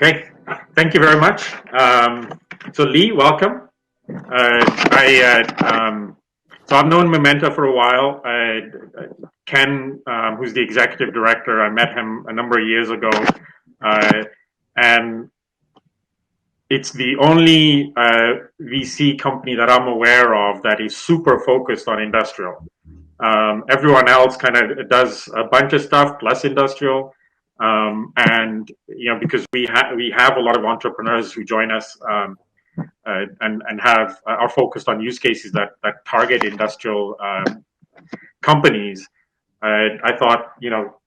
Okay, thank you very much. So Lee, welcome. So I've known Momenta for a while. Ken, who's the executive director, I met him a number of years ago, and it's the only VC company that I'm aware of that is super focused on industrial. Everyone else kind of does a bunch of stuff plus industrial. And because we have a lot of entrepreneurs who join us and are focused on use cases that target industrial companies. I thought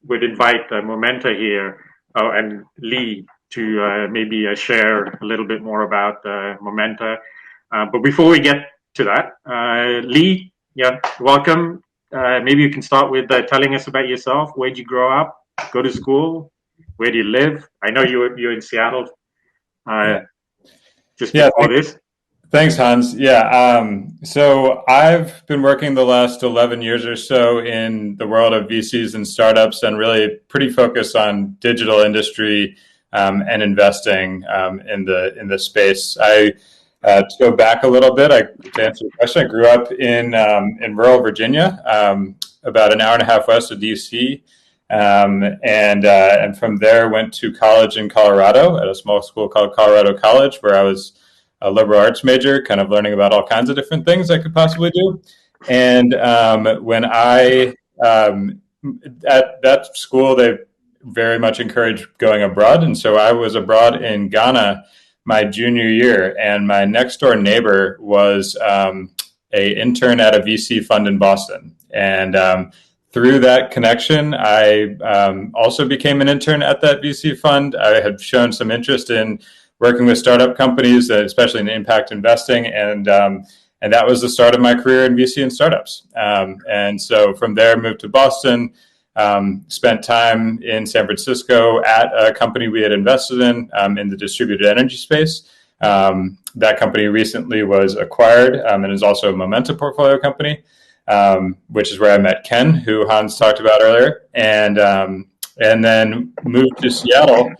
we'd invite Momenta here and Lee to maybe share a little bit more about Momenta. But before we get to that, Lee, welcome. Maybe you can start with telling us about yourself. Where'd you grow up? Go to school? Where do you live? I know you're in Seattle. Just before this. Thanks, Hans. So I've been working the last 11 years or so in the world of VCs and startups, and really pretty focused on digital industry and investing in the space. To go back a little bit, to answer your question, I grew up in rural Virginia, about an hour and a half west of DC. And from there went to college in Colorado at a small school called Colorado College, where I was a liberal arts major, kind of learning about all kinds of different things I could possibly do. And when at that school, they very much encouraged going abroad. And so I was abroad in Ghana my junior year, and my next door neighbor was a intern at a VC fund in Boston. And through that connection, I also became an intern at that VC fund. I had shown some interest in working with startup companies, especially in impact investing, and that was the start of my career in VC and startups. And so from there, moved to Boston, spent time in San Francisco at a company we had invested in the distributed energy space. That company recently was acquired and is also a Momenta portfolio company. Which is where I met Ken, who Hans talked about earlier, and then moved to Seattle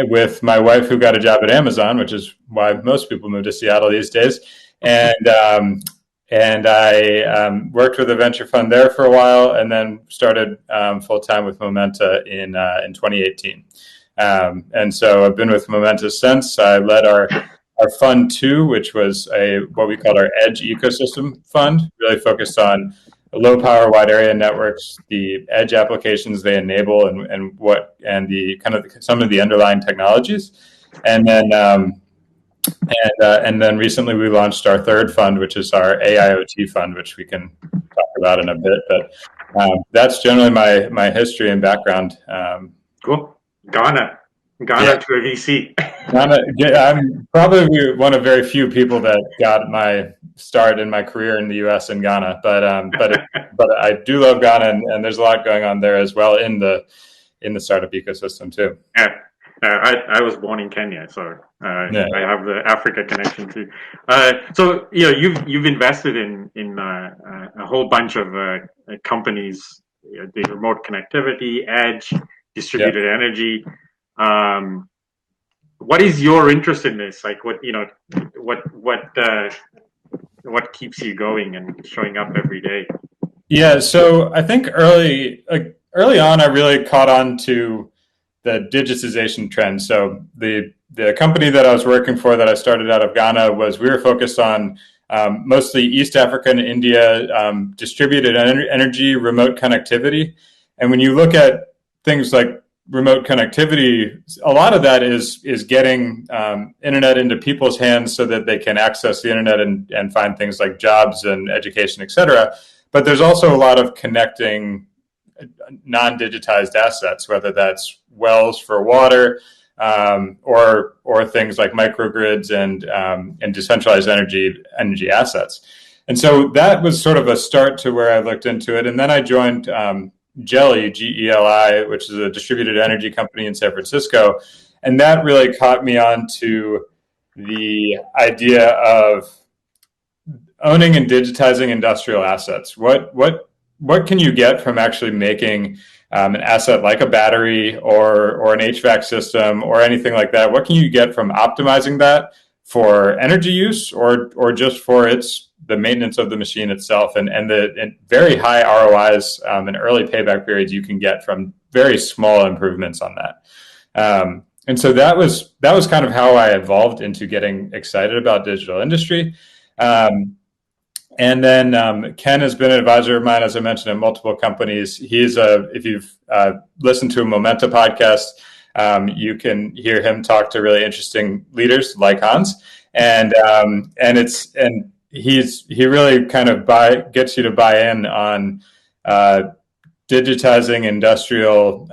with my wife, who got a job at Amazon, which is why most people move to Seattle these days. And I worked with a venture fund there for a while, and then started full time with Momenta in 2018. And so I've been with Momenta since. I led our fund 2, which was what we called our Edge ecosystem fund, really focused on low power, wide area networks, the edge applications they enable, and the kind of some of the underlying technologies. And then recently we launched our 3rd fund, which is our AIoT fund, which we can talk about in a bit. But that's generally my history and background. Cool. Ghana to a VC. I'm probably one of very few people that got my start in my career in the U.S. in Ghana, but I do love Ghana, and there's a lot going on there as well in the startup ecosystem too. Yeah, I was born in Kenya, so I have the Africa connection too. So you've invested in a whole bunch of companies, the remote connectivity, edge, distributed energy. What is your interest in this? Like, what keeps you going and showing up every day? Yeah, so I think early on, I really caught on to the digitization trend. So the company that I was working for, that I started out of Ghana, we were focused on mostly East Africa and India, distributed energy, remote connectivity. And when you look at things like remote connectivity, a lot of that is getting internet into people's hands so that they can access the internet and find things like jobs and education, et cetera. But there's also a lot of connecting non-digitized assets, whether that's wells for water or things like microgrids and decentralized energy assets. And so that was sort of a start to where I looked into it. And then I joined Geli, G-E-L-I, which is a distributed energy company in San Francisco. And that really caught me on to the idea of owning and digitizing industrial assets. What what can you get from actually making an asset like a battery or an HVAC system or anything like that? What can you get from optimizing that for energy use or just for the maintenance of the machine itself, and the very high ROIs and early payback periods you can get from very small improvements on that. And so that was kind of how I evolved into getting excited about digital industry. And then Ken has been an advisor of mine, as I mentioned, at multiple companies. If you've listened to a Momenta podcast, you can hear him talk to really interesting leaders like Hans, and he really kind of gets you to buy in on digitizing industrial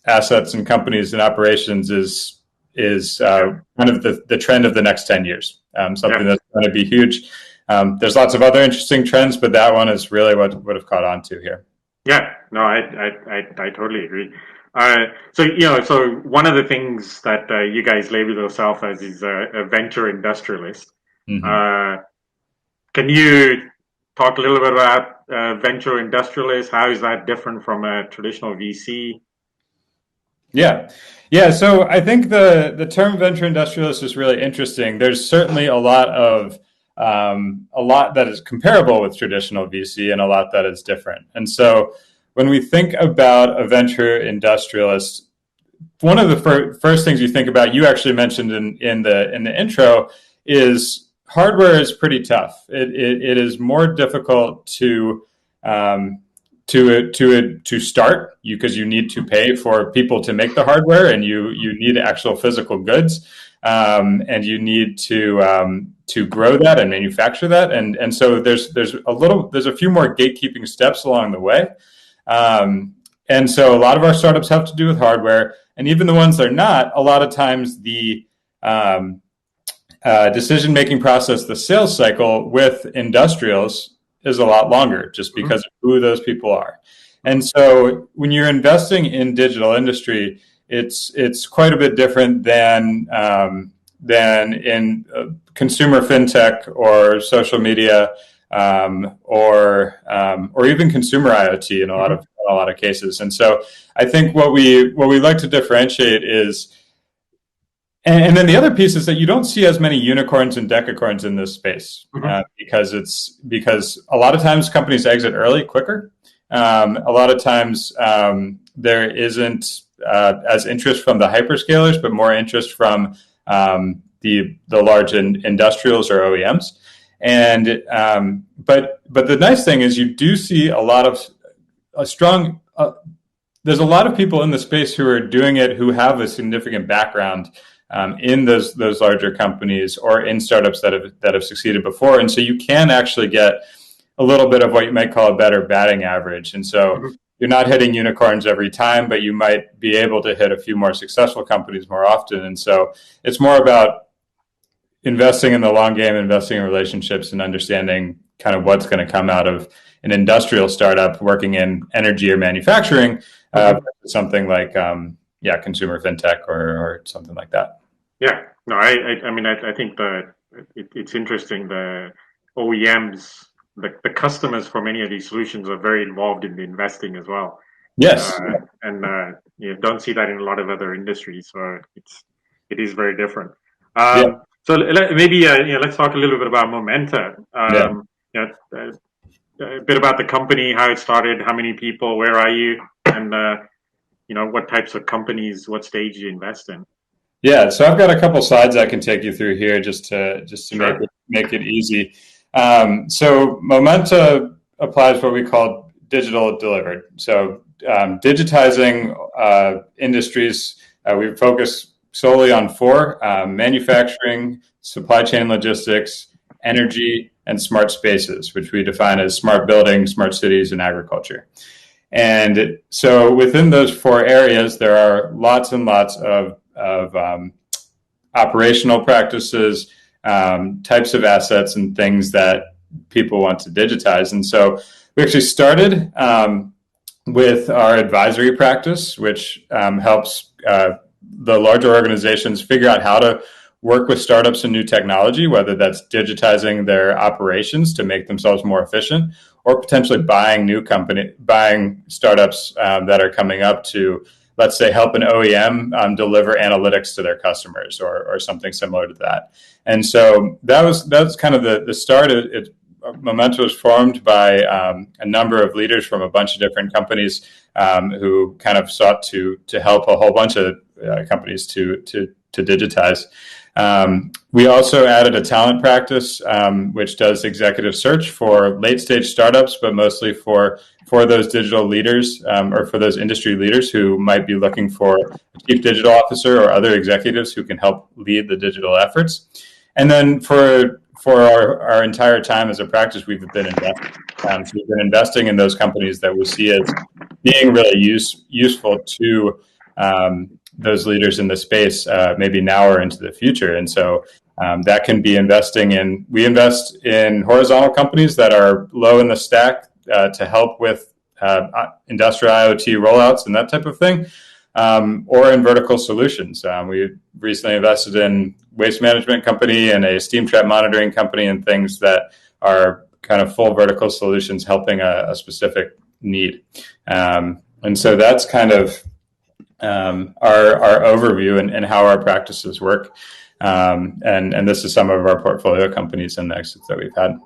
assets and companies and operations is kind of the trend of the next 10 years. Something that's going to be huge. There's lots of other interesting trends, but that one is really what would have caught on to here. Yeah, no, I totally agree. So one of the things that you guys label yourself as is a venture industrialist. Mm-hmm. Can you talk a little bit about venture industrialist? How is that different from a traditional VC? Yeah. So I think the term venture industrialist is really interesting. There's certainly a lot that is comparable with traditional VC and a lot that is different. And so when we think about a venture industrialist, one of the first things you think about, you actually mentioned in the intro, is hardware is pretty tough. It is more difficult to start because you need to pay for people to make the hardware, and you need actual physical goods, and you need to grow that and manufacture that, and so there's a few more gatekeeping steps along the way, and so a lot of our startups have to do with hardware, and even the ones that are not, a lot of times the decision-making process, the sales cycle with industrials is a lot longer just because of who those people are. And so when you're investing in digital industry, it's quite a bit different than in consumer fintech or social media, or even consumer IoT in a lot of cases. And so I think what we like to differentiate is, and then the other piece is that you don't see as many unicorns and decacorns in this space, because a lot of times companies exit early, quicker. A lot of times there isn't as interest from the hyperscalers, but more interest from the large industrials or OEMs. And but the nice thing is you do see there's a lot of people in the space who are doing it who have a significant background in those larger companies or in startups that have succeeded before, and so you can actually get a little bit of what you might call a better batting average. And so you're not hitting unicorns every time, but you might be able to hit a few more successful companies more often. And so it's more about investing in the long game, investing in relationships, and understanding kind of what's going to come out of an industrial startup working in energy or manufacturing, something like consumer fintech or something like that. Yeah, no, I think that it's interesting. The OEMs, the customers for many of these solutions are very involved in the investing as well. Yes, and you don't see that in a lot of other industries. So it is very different. So maybe let's talk a little bit about Momenta. A bit about the company, how it started, how many people, where are you, and what types of companies, what stage you invest in. Yeah, so I've got a couple slides I can take you through here just to make it easy. So Momenta applies what we call digital delivered. So digitizing industries, we focus solely on four: manufacturing, supply chain logistics, energy, and smart spaces, which we define as smart buildings, smart cities, and agriculture. And so within those four areas, there are lots and lots of operational practices, types of assets, and things that people want to digitize. And so we actually started with our advisory practice, which helps the larger organizations figure out how to work with startups and new technology, whether that's digitizing their operations to make themselves more efficient, or potentially buying startups that are coming up to, let's say, help an OEM deliver analytics to their customers or something similar to that. And so that was kind of the start. Momenta was formed by a number of leaders from a bunch of different companies who kind of sought to help a whole bunch of companies to digitize. We also added a talent practice, which does executive search for late stage startups, but mostly for those digital leaders or for those industry leaders who might be looking for a chief digital officer or other executives who can help lead the digital efforts. And then for our entire time as a practice, we've been investing. So we've been investing in those companies that we see as being really useful to those leaders in the space, maybe now or into the future. And so that can be we invest in horizontal companies that are low in the stack to help with industrial IoT rollouts and that type of thing, or in vertical solutions. We recently invested in waste management company and a steam trap monitoring company and things that are kind of full vertical solutions helping a specific need. And so that's kind of our overview and how our practices work. And this is some of our portfolio companies and the exits that we've had.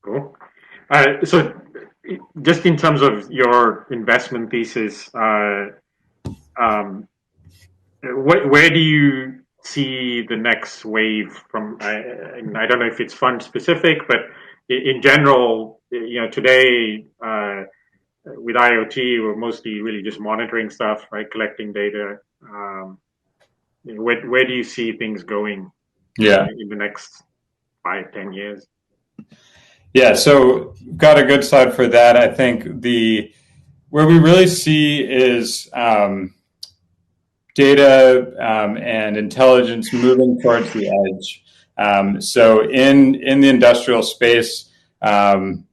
Cool. So just in terms of your investment thesis, where do you see the next wave from? I don't know if it's fund specific, but in general, today with IoT, we're mostly really just monitoring stuff, right? Collecting data. Where do you see things going? In the next 5-10 years? Yeah, so got a good slide for that. I think where we really see is data and intelligence moving towards the edge. So in the industrial space, there's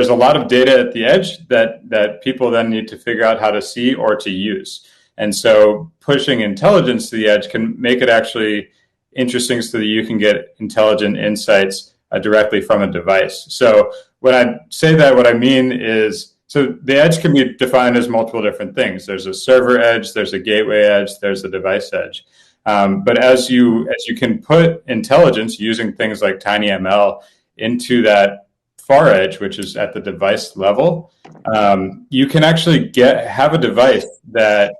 a lot of data at the edge that people then need to figure out how to see or to use. And so pushing intelligence to the edge can make it actually interesting so that you can get intelligent insights directly from a device. So when I say that, what I mean is, so the edge can be defined as multiple different things. There's a server edge, there's a gateway edge, there's a device edge. But as you can put intelligence using things like TinyML into that far edge, which is at the device level, you can actually have a device that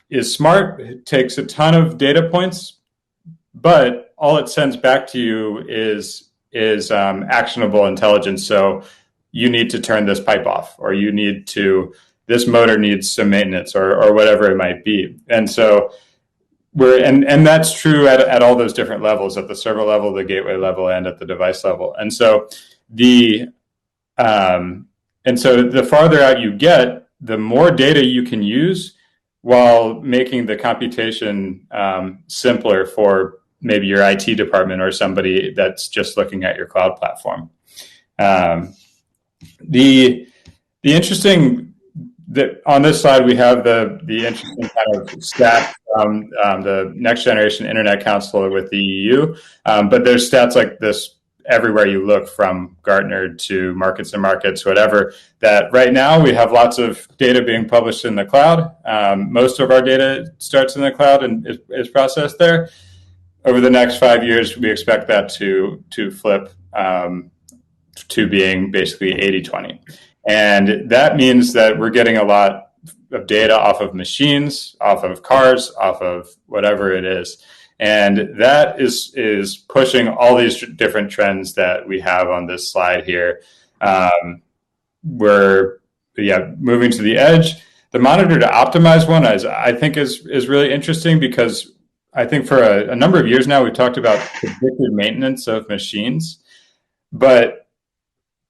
is smart, it takes a ton of data points, but all it sends back to you is actionable intelligence. So you need to turn this pipe off, or this motor needs some maintenance, or whatever it might be. And so and that's true at all those different levels, at the server level, the gateway level, and at the device level. And so the farther out you get, the more data you can use while making the computation simpler for maybe your IT department or somebody that's just looking at your cloud platform. The interesting that on this slide we have the interesting kind of stat from the Next Generation Internet Council with the EU, but there's stats like this everywhere you look, from Gartner to Markets and Markets, whatever, that right now we have lots of data being published in the cloud. Most of our data starts in the cloud and is processed there. Over the next 5 years, we expect that to flip to being basically 80-20. And that means that we're getting a lot of data off of machines, off of cars, off of whatever it is. And that is pushing all these different trends that we have on this slide here. We're moving to the edge. The monitor to optimize one I think is really interesting, because I think for a number of years now we've talked about predictive maintenance of machines, but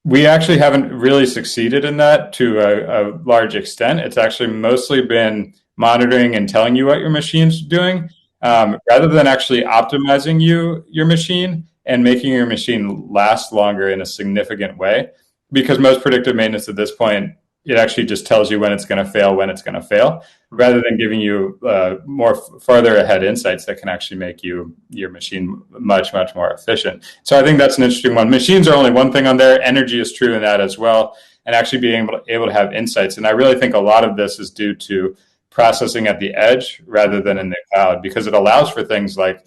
we actually haven't really succeeded in that to a large extent. It's actually mostly been monitoring and telling you what your machine's doing, rather than actually optimizing your machine and making your machine last longer in a significant way. Because most predictive maintenance at this point it actually just tells you when it's going to fail, rather than giving you more farther ahead insights that can actually make your machine much, much more efficient. So I think that's an interesting one. Machines are only one thing on there. Energy is true in that as well, and actually being able to have insights. And I really think a lot of this is due to processing at the edge rather than in the cloud, because it allows for things like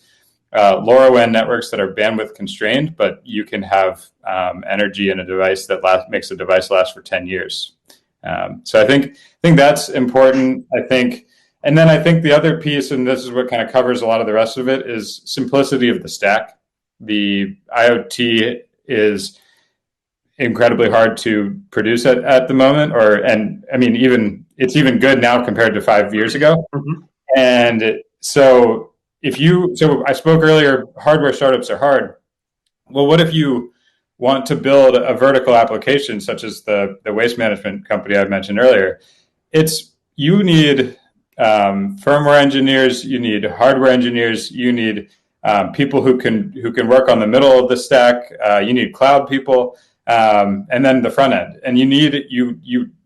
LoRaWAN networks that are bandwidth constrained, but you can have energy in a device that makes a device last for 10 years. So I think that's important. And then I think the other piece, and this is what kind of covers a lot of the rest of it, is simplicity of the stack. The IoT is incredibly hard to produce at the moment, it's even good now compared to 5 years ago. Mm-hmm. And so I spoke earlier, hardware startups are hard. Well, what if you want to build a vertical application such as the waste management company I mentioned earlier? You need firmware engineers, you need hardware engineers, you need people who can work on the middle of the stack, you need cloud people, and then the front end. And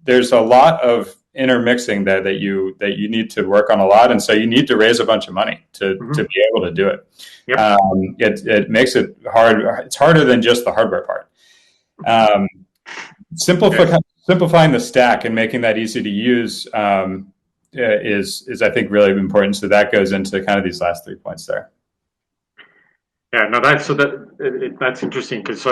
there's a lot of intermixing there that you need to work on a lot, and so you need to raise a bunch of money to be able to do it. Yep. It makes it hard. It's harder than just the hardware part. Simplifying the stack and making that easy to use is I think really important. So that goes into kind of these last 3 points there. Yeah, no, that's interesting, because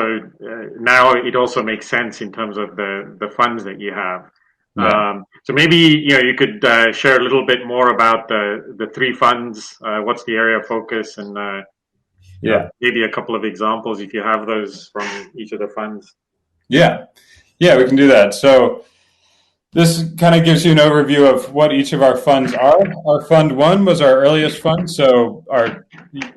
now it also makes sense in terms of the funds that you have. Yeah. So maybe you could share a little bit more about the 3 funds. What's the area of focus, and maybe a couple of examples if you have those from each of the funds. Yeah, we can do that. So this kind of gives you an overview of what each of our funds are. Our fund 1 was our earliest fund. So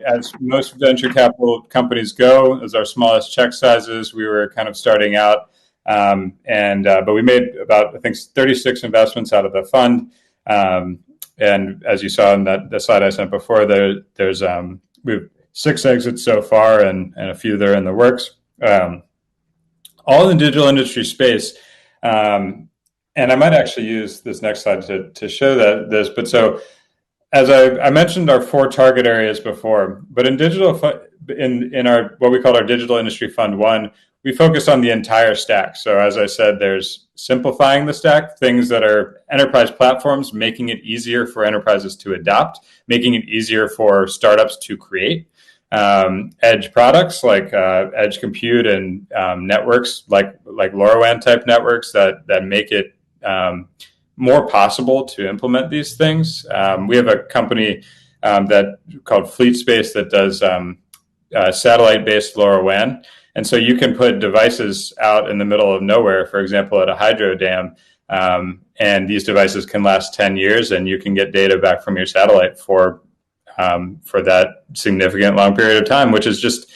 as most venture capital companies go, as our smallest check sizes, we were kind of starting out. But we made about, I think, 36 investments out of the fund. And as you saw in the slide I sent before, there's we have 6 exits so far, and a few that are in the works. All in the digital industry space. And I might actually use this next slide to show this. But so, as I mentioned, our 4 target areas before, but in our what we call our Digital Industry Fund 1, we focus on the entire stack. So as I said, there's simplifying the stack, things that are enterprise platforms, making it easier for enterprises to adopt, making it easier for startups to create. Edge products like edge compute and networks like LoRaWAN type networks that make it more possible to implement these things. We have a company called FleetSpace that does satellite-based LoRaWAN. And so you can put devices out in the middle of nowhere, for example, at a hydro dam, and these devices can last 10 years, and you can get data back from your satellite for that significant long period of time, which is just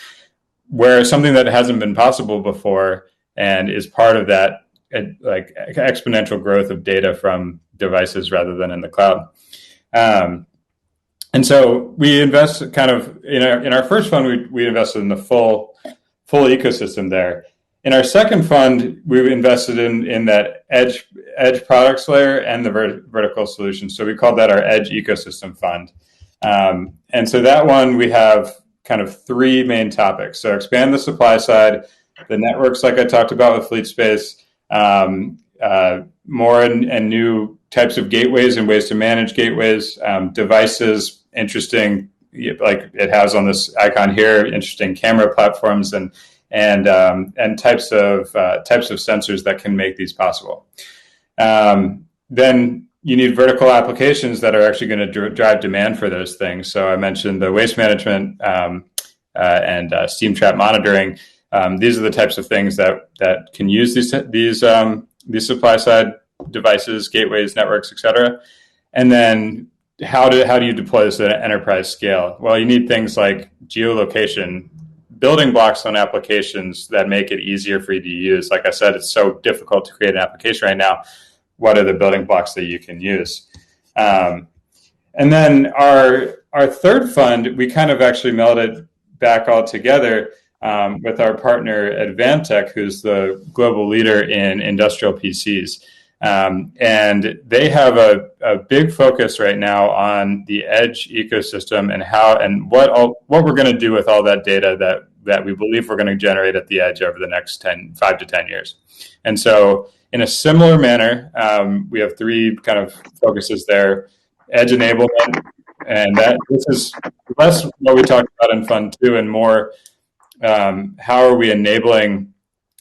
where something that hasn't been possible before and is part of that like exponential growth of data from devices rather than in the cloud. And so we invest kind of in our first fund, we invested in the full ecosystem there. In our second fund, we invested in that edge products layer and the vertical solutions. So we called that our edge ecosystem fund. And so that one, we have kind of 3 main topics. So expand the supply side, the networks, like I talked about with FleetSpace, more and new types of gateways and ways to manage gateways, devices, interesting, like it has on this icon here, interesting camera platforms and types of sensors that can make these possible. Then you need vertical applications that are actually going to drive demand for those things. So I mentioned the waste management and steam trap monitoring. These are the types of things that can use these supply side devices, gateways, networks, etc. And then how do you deploy this at an enterprise scale? Well, you need things like geolocation, building blocks on applications that make it easier for you to use. Like I said, it's so difficult to create an application right now. What are the building blocks that you can use? And then our third fund, we kind of actually melded back all together with our partner Advantech, who's the global leader in industrial PCs. And they have a big focus right now on the edge ecosystem and how and what we're going to do with all that data that we believe we're going to generate at the edge over the next 5 to 10 years. And so in a similar manner, we have three kind of focuses there: edge enablement, and this is less what we talked about in Fund 2 and more how are we enabling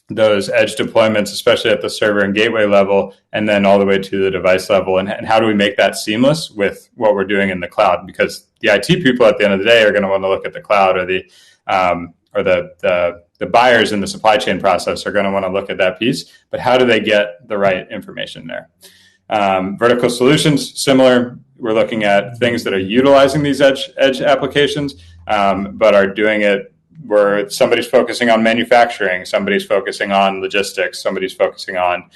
those edge deployments, especially at the server and gateway level, and then all the way to the device level, and how do we make that seamless with what we're doing in the cloud? Because the IT people at the end of the day are going to want to look at the cloud, or the buyers in the supply chain process are going to want to look at that piece, but how do they get the right information there? Vertical solutions, similar. We're looking at things that are utilizing these edge applications, but are doing it where somebody's focusing on manufacturing, somebody's focusing on logistics, somebody's focusing on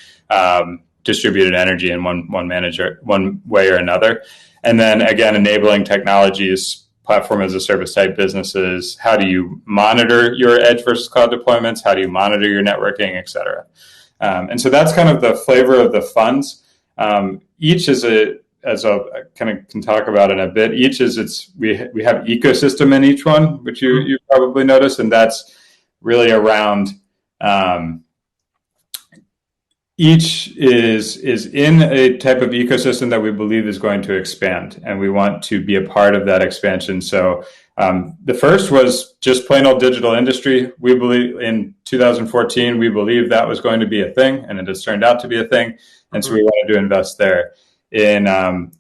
distributed energy in one way or another. And then again, enabling technologies, platform as a service type businesses. How do you monitor your edge versus cloud deployments? How do you monitor your networking, et cetera? And so that's kind of the flavor of the funds. Each is as I kind of can talk about in a bit, we have ecosystem in each one, which you probably noticed, and that's really around each is in a type of ecosystem that we believe is going to expand, and we want to be a part of that expansion. So the first was just plain old digital industry. We believe in 2014, we believed that was going to be a thing, and it has turned out to be a thing, and so we wanted to invest there. In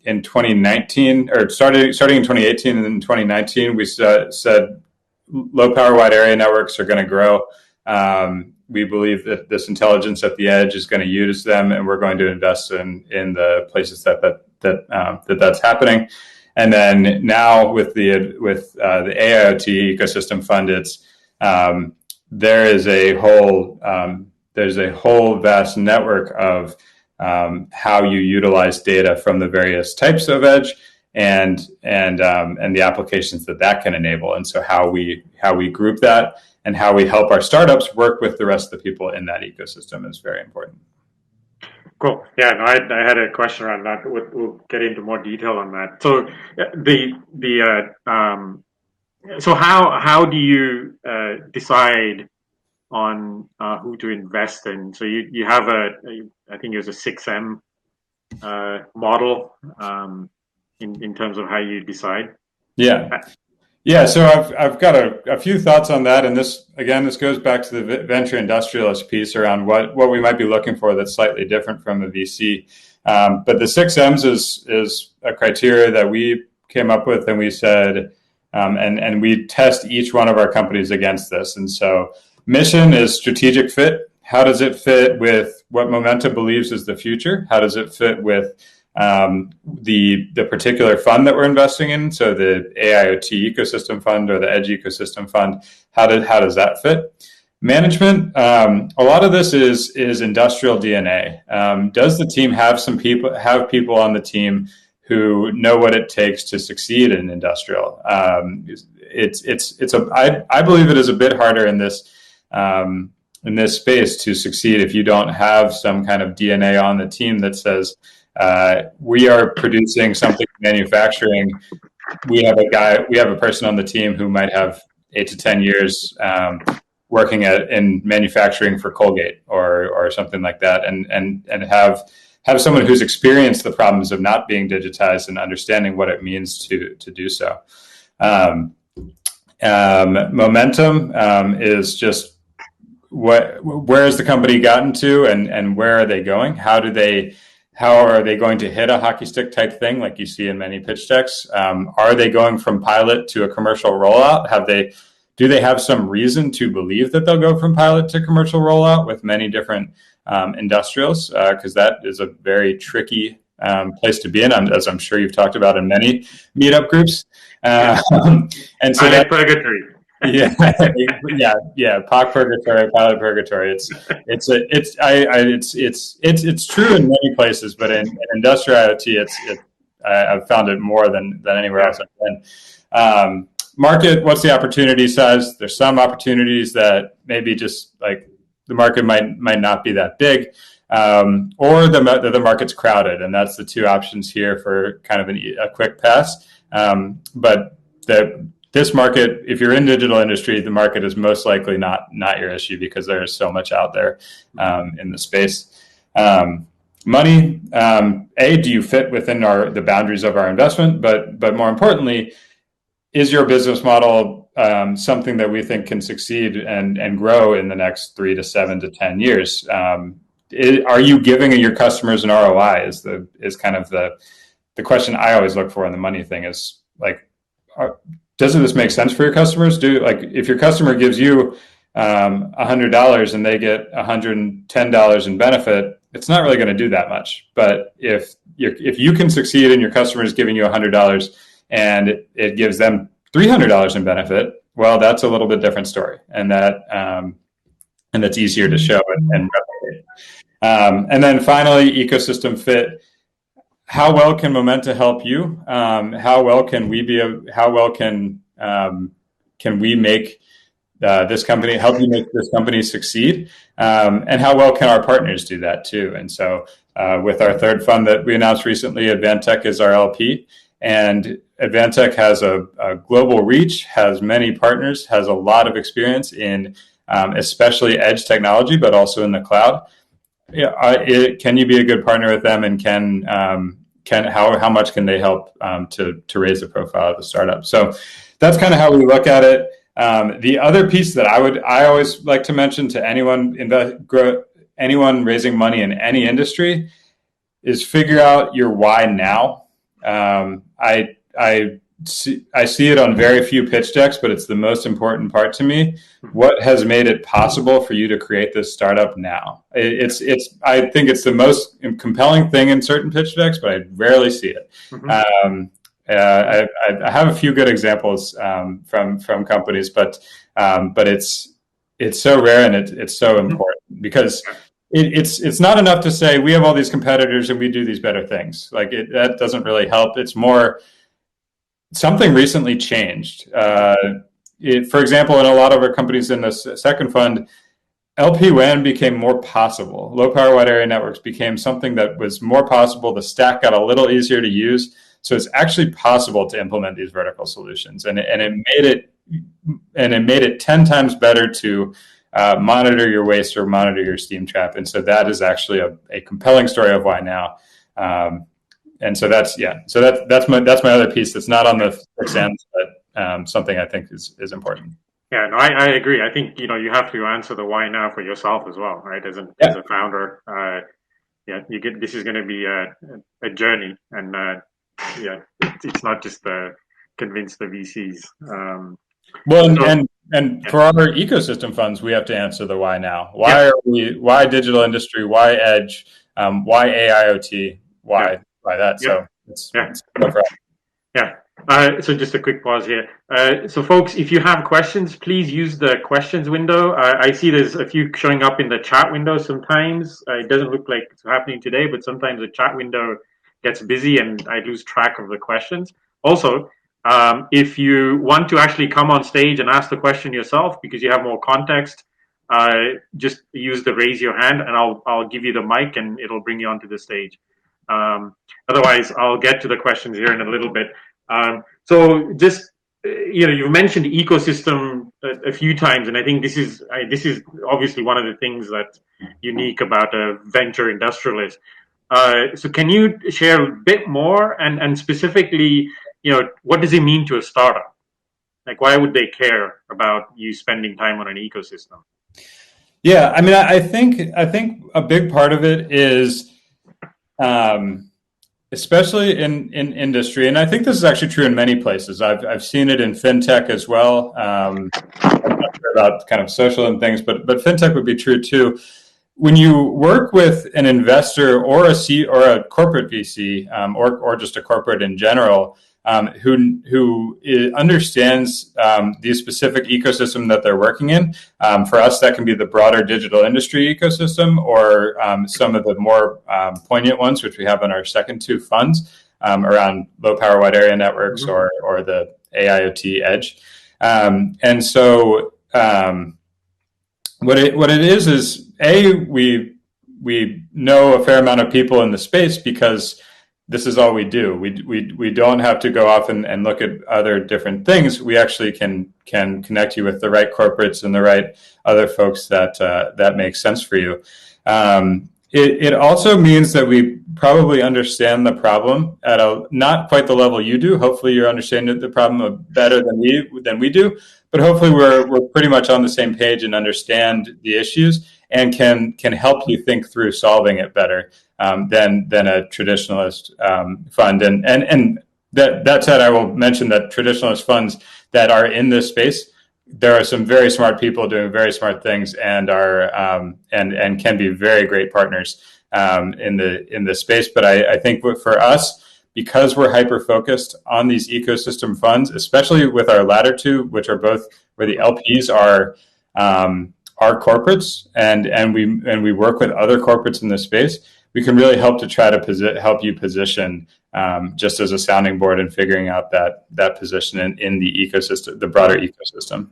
2019, or starting in 2018 and in 2019, we said low power wide area networks are going to grow. We believe that this intelligence at the edge is going to use them, and we're going to invest in the places that's happening. And then now with the AIoT ecosystem fund, there's a whole vast network of how you utilize data from the various types of edge and the applications that can enable. And so how we group that and how we help our startups work with the rest of the people in that ecosystem is very important. Cool. Yeah, no, I had a question around that. We'll get into more detail on that. So so how do you decide on who to invest in? So you have I think there's a 6M model in terms of how you decide. Yeah. So I've got a few thoughts on that, and this goes back to the venture industrialist piece around what we might be looking for that's slightly different from a VC. But the 6Ms is a criteria that we came up with, and we said, and we test each one of our companies against this. And so mission is strategic fit. How does it fit with what Momenta believes is the future? How does it fit with the particular fund that we're investing in? So the AIoT ecosystem fund or the edge ecosystem fund, how does that fit? Management, a lot of this is industrial DNA. Does the team have people on the team who know what it takes to succeed in industrial? I believe it is a bit harder in this space to succeed if you don't have some kind of DNA on the team that says, we are producing something in manufacturing. We have a person on the team who might have 8 to 10 years working in manufacturing for Colgate or something like that, and have someone who's experienced the problems of not being digitized and understanding what it means to do so. Momentum is just where has the company gotten to, and where are they going? How are they going to hit a hockey stick type thing like you see in many pitch decks? Are they going from pilot to a commercial rollout? Do they have some reason to believe that they'll go from pilot to commercial rollout with many different industrials? Because that is a very tricky place to be in, as I'm sure you've talked about in many meetup groups. And so that purgatory. Yeah. POC purgatory, pilot purgatory. It's true in many places, but in industrial IoT, I've found it more than anywhere else I've been. Market, what's the opportunity size? There's some opportunities that maybe just like the market might not be that big, or the market's crowded, and that's the two options here for kind of a quick pass. But this market, if you're in digital industry, the market is most likely not your issue because there is so much out there in the space. Money, do you fit within the boundaries of our investment? But more importantly, is your business model something that we think can succeed and grow in the next 3 to 7 to 10 years? Are you giving your customers an ROI? Is kind of the question I always look for in the money thing. Is like, doesn't this make sense for your customers? If your customer gives you $100 and they get $110 in benefit, it's not really going to do that much. But if you can succeed and your customer is giving you $100 and it gives them $300 in benefit, well, that's a little bit different story, and that's easier to show and replicate. And then finally, ecosystem fit. How well can Momenta help you? How well can we make this company, help you make this company succeed? And how well can our partners do that too? And so with our third fund that we announced recently, Advantech is our LP. And Advantech has a global reach, has many partners, has a lot of experience in especially edge technology, but also in the cloud. Can you be a good partner with them, and how much can they help to raise the profile of the startup? So that's kind of how we look at it. The other piece that I always like to mention to anyone raising money in any industry is figure out your why now. I see it on very few pitch decks, but it's the most important part to me. What has made it possible for you to create this startup now? I think it's the most compelling thing in certain pitch decks, but I rarely see it. Mm-hmm. I have a few good examples from companies, but it's so rare and it's so important because it's not enough to say we have all these competitors and we do these better things. That doesn't really help. It's more something recently changed. For example, in a lot of our companies in the second fund, LP-WAN became more possible. Low power wide area networks became something that was more possible. The stack got a little easier to use. So it's actually possible to implement these vertical solutions, and it made it 10 times better to monitor your waste or monitor your steam trap. And so that is actually a compelling story of why now. And so that's my other piece that's not on the exams, but something I think is important. Yeah, no, I agree. I think you have to answer the why now for yourself as well, right? As a founder, this is going to be a journey, and it's not just convince the VCs. For our ecosystem funds, we have to answer the why now. Why digital industry? Why edge? Why AIoT? Why that? So it's no problem. Yeah. So just a quick pause here. So folks, if you have questions, please use the questions window. I see there's a few showing up in the chat window sometimes. It doesn't look like it's happening today, but sometimes the chat window gets busy and I lose track of the questions. Also, if you want to actually come on stage and ask the question yourself because you have more context, just use the raise your hand and I'll give you the mic and it'll bring you onto the stage. Otherwise, I'll get to the questions here in a little bit. So just, you've mentioned ecosystem a few times, and I think this is obviously one of the things that's unique about a venture industrialist. So can you share a bit more and specifically, what does it mean to a startup? Like, why would they care about you spending time on an ecosystem? Yeah, I mean, I think a big part of it is, especially in industry, and I think this is actually true in many places. I've seen it in fintech as well. I'm not sure about kind of social and things, but fintech would be true too. When you work with an investor or a corporate VC, or just a corporate in general, who understands the specific ecosystem that they're working in. For us, that can be the broader digital industry ecosystem, or some of the more poignant ones, which we have in our second two funds around low power wide area networks, mm-hmm. or the AIoT edge. And so What it is we know a fair amount of people in the space because this is all we do. We don't have to go off and look at other different things. We actually can connect you with the right corporates and the right other folks that make sense for you. It also means that we probably understand the problem at not quite the level you do. Hopefully, you're understanding the problem better than we do. But hopefully, we're pretty much on the same page and understand the issues and can help you think through solving it better than a traditionalist fund. And that said, I will mention that traditionalist funds that are in this space, there are some very smart people doing very smart things and are and can be very great partners in the space. But I think for us, because we're hyper focused on these ecosystem funds, especially with our latter two, which are both where the LPs are corporates and we work with other corporates in the space, we can really help to try to help you position just as a sounding board and figuring out that position in the ecosystem, the broader ecosystem.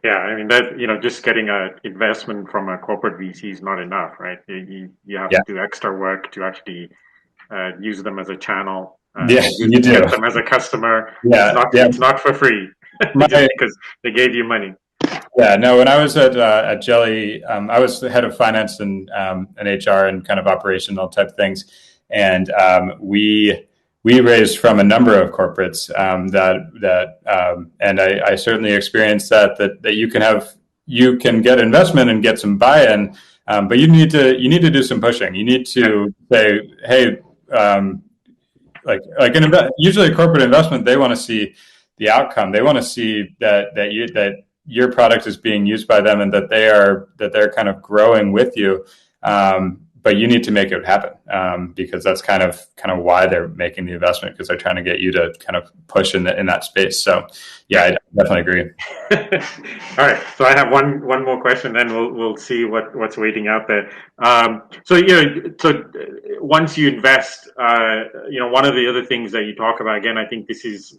Yeah, I mean that just getting an investment from a corporate VC is not enough, right? You have to do extra work to actually use them as a channel. You do. Get them as a customer. Yeah, it's not for free just because they gave you money. Yeah, no. When I was at Jelly, I was the head of finance and HR and kind of operational type things, and we raised from a number of corporates and I certainly experienced that you can get investment and get some buy-in, but you need to do some pushing. You need to say, hey, usually a corporate investment, they want to see the outcome. They want to see that your product is being used by them and that they're kind of growing with you. But you need to make it happen because that's kind of why they're making the investment, because they're trying to get you to kind of push in that space. So yeah, I definitely agree. All right, so I have one more question, then we'll see what's waiting out there. So once you invest, one of the other things that you talk about, again, I think this is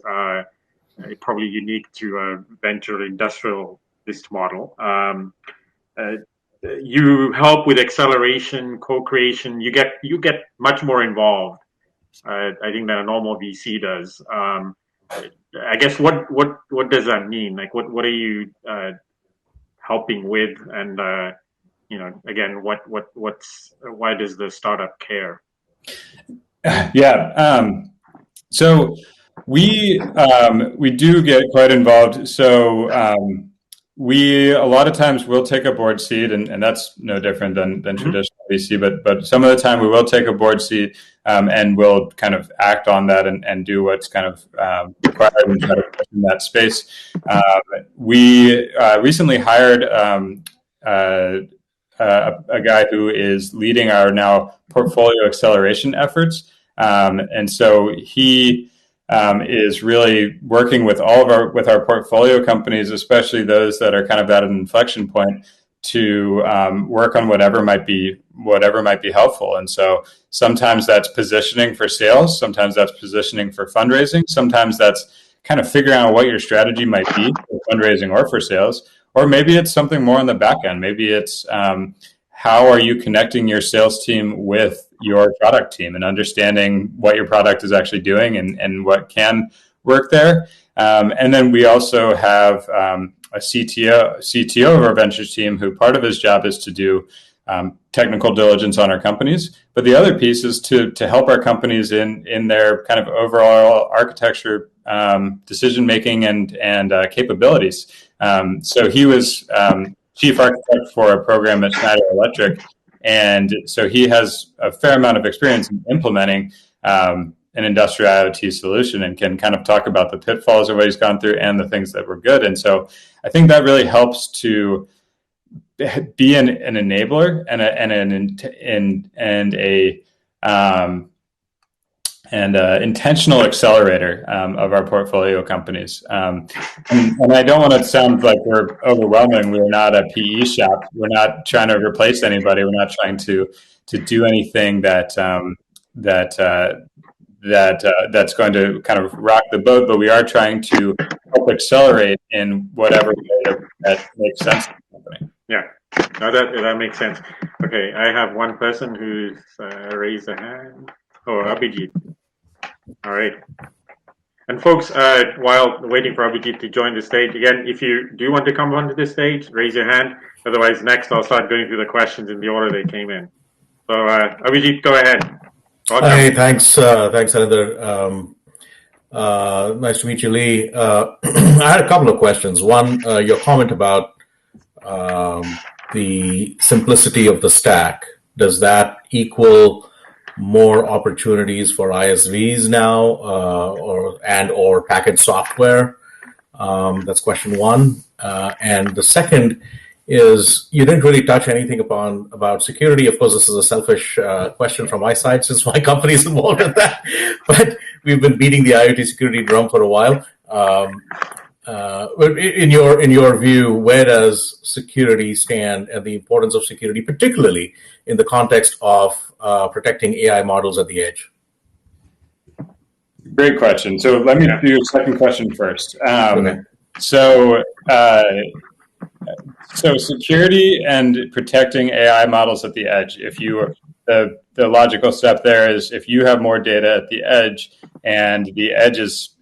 probably unique to a venture industrialist model. You help with acceleration, co-creation. You get much more involved, I think, than a normal VC does. I guess what does that mean? Like, what are you helping with? And again, why does the startup care? Yeah. So we do get quite involved. So a lot of times we'll take a board seat, and that's no different than traditional VC, but some of the time we will take a board seat and we'll kind of act on that and do what's kind of required and try to push in that space. We recently hired a guy who is leading our now portfolio acceleration efforts, and so he is really working with with our portfolio companies, especially those that are kind of at an inflection point, to work on whatever might be helpful. And so sometimes that's positioning for sales, sometimes that's positioning for fundraising, sometimes that's kind of figuring out what your strategy might be for fundraising or for sales, or maybe it's something more on the back end. Maybe it's how are you connecting your sales team with your product team and understanding what your product is actually doing and what can work there. And then we also have a CTO of our ventures team who part of his job is to do technical diligence on our companies, but the other piece is to help our companies in their kind of overall architecture, decision making and capabilities. So he was chief architect for a program at Schneider Electric, and so he has a fair amount of experience in implementing an industrial IoT solution and can kind of talk about the pitfalls of what he's gone through and the things that were good. And so I think that really helps to be an enabler and a intentional accelerator of our portfolio companies. And I don't want to sound like we're overwhelming. We're not a PE shop. We're not trying to replace anybody. We're not trying to do anything that's going to kind of rock the boat. But we are trying to help accelerate in whatever way that makes sense to the company. Yeah. No, that makes sense. Okay, I have one person who's raised a hand. Oh, Abhijit. All right. And folks, while waiting for Abhijit to join the stage, again, if you do want to come onto the stage, raise your hand. Otherwise, next I'll start going through the questions in the order they came in. So, Abhijit, go ahead. Welcome. Hi, thanks, Another. Nice to meet you, Lee. I had a couple of questions. One, your comment about the simplicity of the stack. Does that equal more opportunities for ISVs now, or packaged software? That's question one. And the second is, you didn't really touch anything about security. Of course, this is a selfish question from my side since my company is involved in that. But we've been beating the IoT security drum for a while. In your view, where does security stand and the importance of security, particularly in the context of protecting AI models at the edge? Great question. So let me do your second question first. Okay. So security and protecting AI models at the edge. If you the logical step there is, if you have more data at the edge and the edge is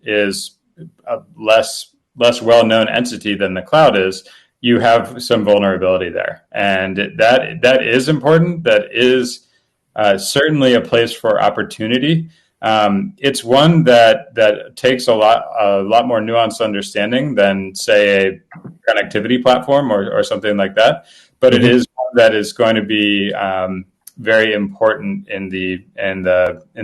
a less well-known entity than the cloud is, you have some vulnerability there, and that is important. That is certainly a place for opportunity. It's one that takes a lot more nuanced understanding than, say, a connectivity platform or something like that. But it is one that is going to be very important in the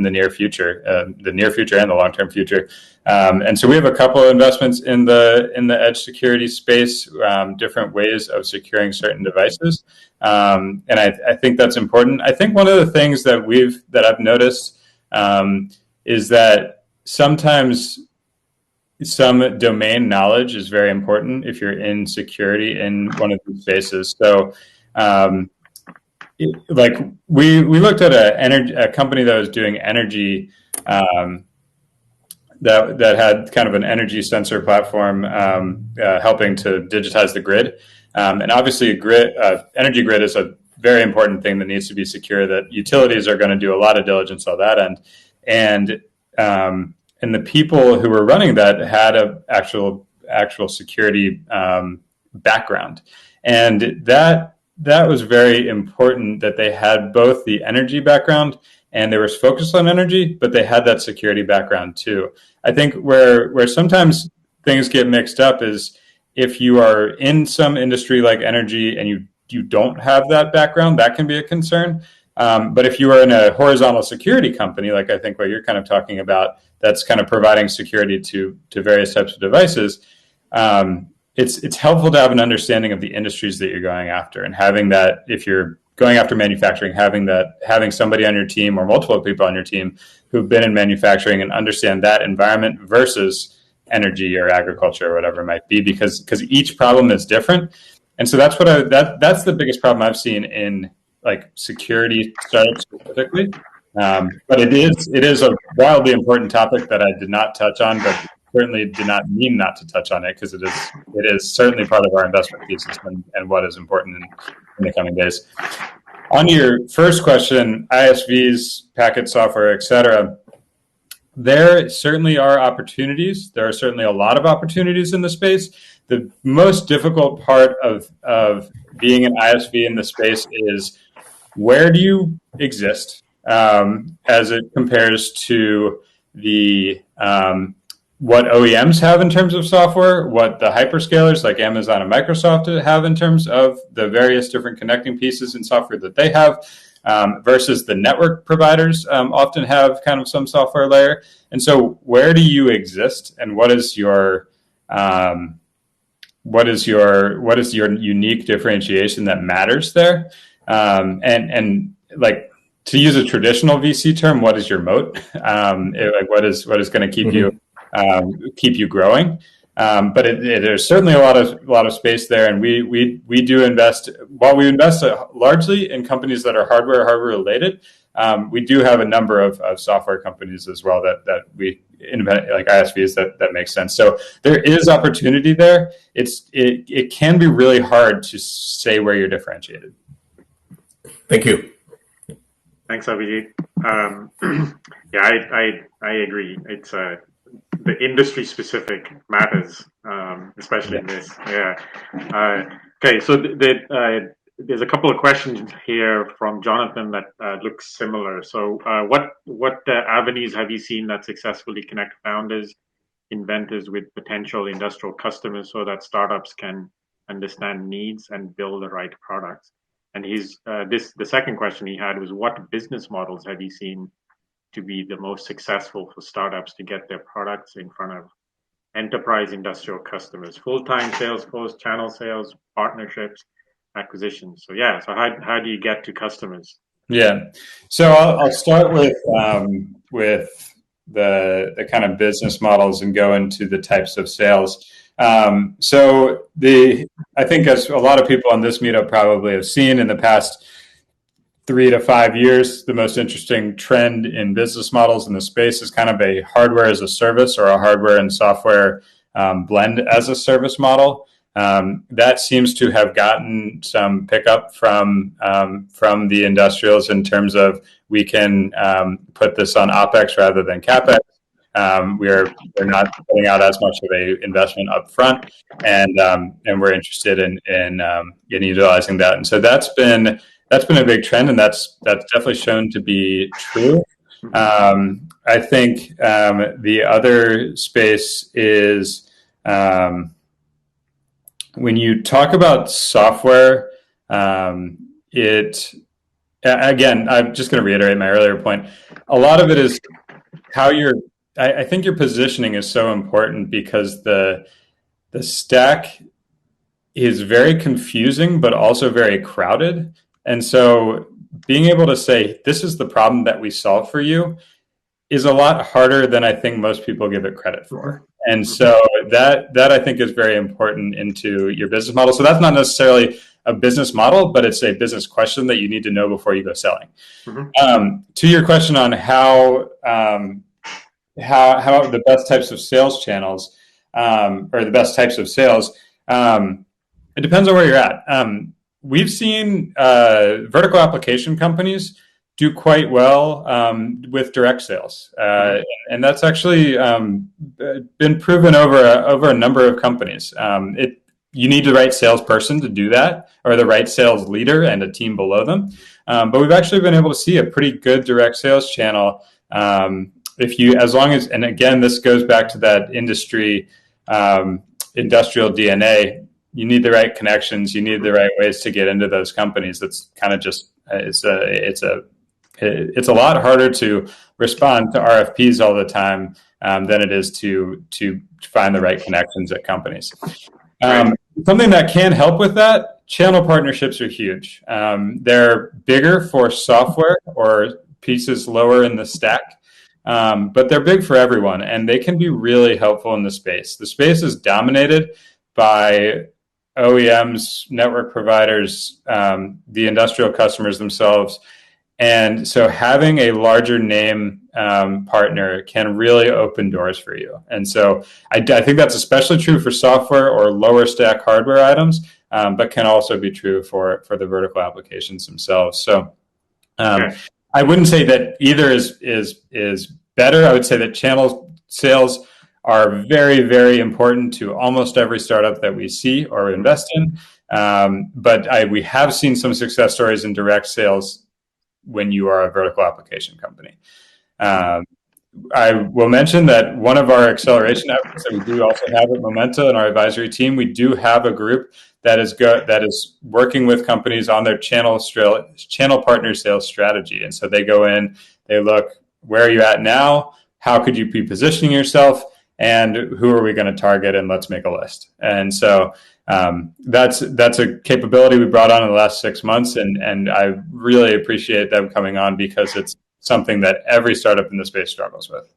near future, and the long-term future. And so we have a couple of investments in the edge security space, different ways of securing certain devices, and I think that's important. I think one of the things that I've noticed is that sometimes some domain knowledge is very important if you're in security in one of these spaces. So, like we looked at a company that was doing energy, that had kind of an energy sensor platform, helping to digitize the grid, and obviously energy grid is a very important thing that needs to be secure. That utilities are going to do a lot of diligence on that end, and the people who were running that had a actual security background, and that was very important, that they had both the energy background and they were focused on energy, but they had that security background too. I think where sometimes things get mixed up is if you are in some industry like energy and you don't have that background, that can be a concern. But if you are in a horizontal security company, like I think what you're kind of talking about, that's kind of providing security to various types of devices, it's helpful to have an understanding of the industries that you're going after, and having that, if you're going after manufacturing, having somebody on your team or multiple people on your team who've been in manufacturing and understand that environment versus energy or agriculture or whatever it might be, because each problem is different. And so that's that's the biggest problem I've seen in like security startups specifically. But it is a wildly important topic that I did not touch on, but certainly did not mean not to touch on it, because it is certainly part of our investment thesis and what is important in the coming days. On your first question, ISVs, packet software, et cetera, there certainly are opportunities. There are certainly a lot of opportunities in the space. The most difficult part of being an ISV in the space is, where do you exist as it compares to the what OEMs have in terms of software, what the hyperscalers like Amazon and Microsoft have in terms of the various different connecting pieces in software that they have, versus the network providers often have kind of some software layer. And so where do you exist, and what is your unique differentiation that matters there? And like, to use a traditional VC term, what is your moat? Like what is going to keep you growing? But there's certainly a lot of space there, and we do invest. While we invest largely in companies that are hardware related, we do have a number of software companies as well that we like ISVs that makes sense. So there is opportunity there. It can be really hard to say where you're differentiated. Thank you. Thanks, Abhijit. Yeah, I agree. It's the industry specific matters, especially in this. Yeah. Okay, so there's a couple of questions here from Jonathan that looks similar. So, what avenues have you seen that successfully connect founders, inventors with potential industrial customers so that startups can understand needs and build the right products? And the second question he had was, what business models have you seen to be the most successful for startups to get their products in front of enterprise industrial customers? Full-time sales force, channel sales, partnerships, acquisitions. So yeah, so how do you get to customers? Yeah, so I'll start with the kind of business models and go into the types of sales. So I think, as a lot of people on this meetup probably have seen in the past 3 to 5 years, the most interesting trend in business models in the space is kind of a hardware as a service, or a hardware and software blend as a service model. That seems to have gotten some pickup from the industrials in terms of, we can put this on OpEx rather than CapEx. We're not putting out as much of a investment up front, and we're interested in utilizing that. And so that's been a big trend, and that's definitely shown to be true. I think the other space is, when you talk about software, again, I'm just going to reiterate my earlier point. A lot of it is how I think your positioning is so important, because the stack is very confusing, but also very crowded. And so being able to say, this is the problem that we solve for you, is a lot harder than I think most people give it credit for. And so that I think is very important into your business model. So that's not necessarily a business model, but it's a business question that you need to know before you go selling. To your question on how the best types of sales channels, or the best types of sales, it depends on where you're at. We've seen vertical application companies do quite well with direct sales, and that's actually been proven over a number of companies. You need the right salesperson to do that, or the right sales leader and a team below them. But we've actually been able to see a pretty good direct sales channel. As long as, and again, this goes back to that industrial DNA. You need the right connections. You need the right ways to get into those companies. That's kind of just, it's a lot harder to respond to RFPs all the time than it is to find the right connections at companies. Something that can help with that, channel partnerships are huge. They're bigger for software or pieces lower in the stack, but they're big for everyone, and they can be really helpful in the space. The space is dominated by OEMs, network providers, the industrial customers themselves. And so having a larger name partner can really open doors for you. And so I think that's especially true for software or lower stack hardware items, but can also be true for the vertical applications themselves. So I wouldn't say that either is better. I would say that channel sales are very, very important to almost every startup that we see or invest in. But we have seen some success stories in direct sales when you are a vertical application company. I will mention that one of our acceleration efforts that we do also have at Momenta in our advisory team, we do have a group that is working with companies on their channel partner sales strategy. And so they go in, they look, where are you at now? How could you be positioning yourself? And who are we going to target? And let's make a list. And so that's a capability we brought on in the last 6 months, and I really appreciate them coming on, because it's something that every startup in the space struggles with.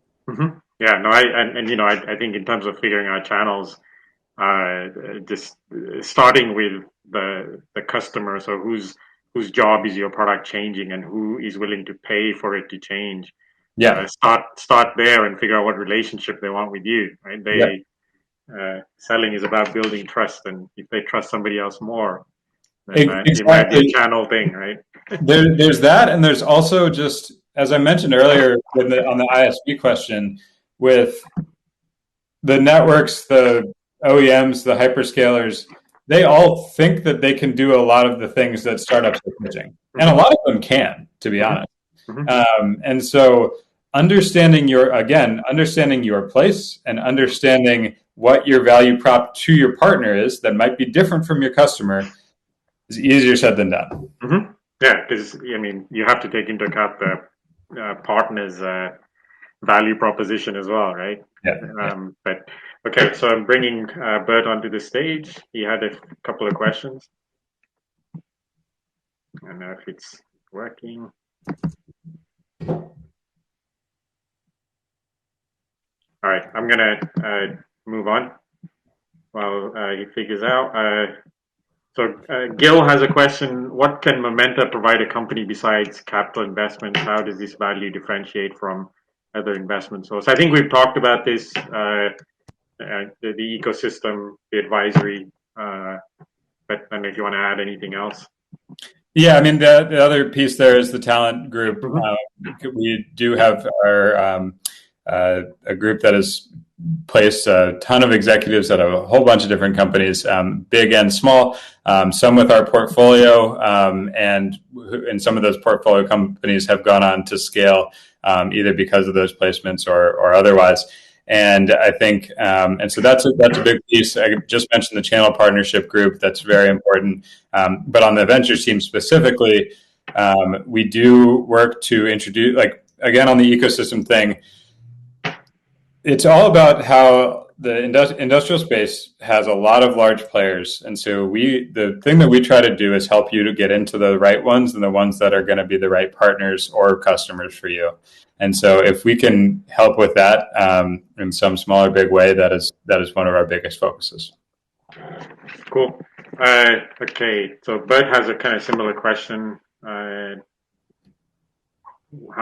Yeah, no, I think in terms of figuring out channels, just starting with the customer, so whose job is your product changing, and who is willing to pay for it to change. Yeah. Start there and figure out what relationship they want with you, right? Selling is about building trust, and if they trust somebody else more, then it might be a channel thing, right? There's that, and there's also, just as I mentioned earlier on the ISV question, with the networks, the OEMs, the hyperscalers, they all think that they can do a lot of the things that startups are pitching, and a lot of them can, to be honest. And so understanding your place and understanding what your value prop to your partner is that might be different from your customer is easier said than done. Yeah, because I mean, you have to take into account the partner's value proposition as well, right? But okay, so I'm bringing Bert onto the stage. He had a couple of questions. I don't know if it's working. All right, I'm gonna move on while he figures out. So Gil has a question. What can Momenta provide a company besides capital investments? How does this value differentiate from other investment sources? I think we've talked about this, the ecosystem, the advisory, but I don't know if you want to add anything else. Yeah, I mean, the other piece there is the talent group. We do have a group that has placed a ton of executives at a whole bunch of different companies, big and small, some with our portfolio, and some of those portfolio companies have gone on to scale either because of those placements or otherwise. And I think, and so that's a big piece. I just mentioned the channel partnership group. That's very important. But on the ventures team specifically, we do work to introduce, like, again, on the ecosystem thing, it's all about how the industrial space has a lot of large players. And so the thing that we try to do is help you to get into the right ones and the ones that are going to be the right partners or customers for you. And so if we can help with that in some small or big way, that is one of our biggest focuses. Cool. Okay, so Bert has a kind of similar question. How